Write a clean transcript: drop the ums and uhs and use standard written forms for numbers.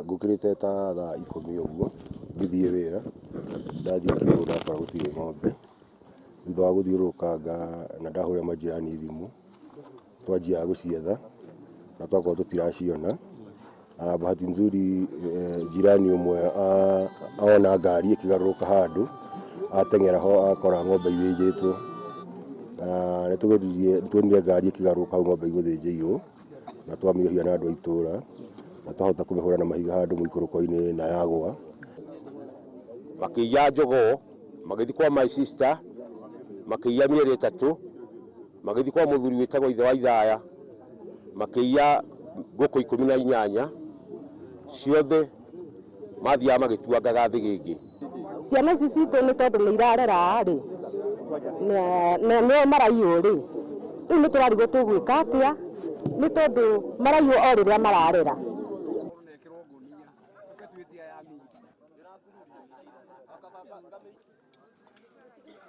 Ngũkĩrĩte ta thaa 10 ũguo ngĩthiĩ wĩra, ndathiĩ kiugũ ndakora gũtirĩ ng'ombe. Thutha wa gũthiũrũrũkanga na ndahũrĩra majirani thimũ, twanjia gũcietha na twakorwo tũtiraciona. Bahati nzuri jirani ũmwe ona ngari ĩkĩgarũrũka handũ, ateng'era ho akora ng'ombe ithĩnjĩtwo. Nĩtuonire ngari ĩkĩgarũrũka hau ng'ombe igũthĩnjĩirwo, na twamĩohia na andũ a itũra na twahota kũmĩhũra na mahiga handũ mũikũrũko-inĩ na yagũa. Makĩiya njogoo magĩthiĩ kwa my sister, makĩiya mĩeri 3, magĩthiĩ kwa mũthuri wĩtagwo ithe wa Ithaya, makĩiya ngũkũ 18, ciothe mathiaga magĩtuangaga thĩgĩngĩ. Ciana ici citũ nĩ tondũ nĩ irarera rĩ, nĩo maraiywo rĩ, rĩu nĩ tũrarigwo tũgwĩka atĩa, nĩ tondũ maraiywo o rĩrĩa mararera.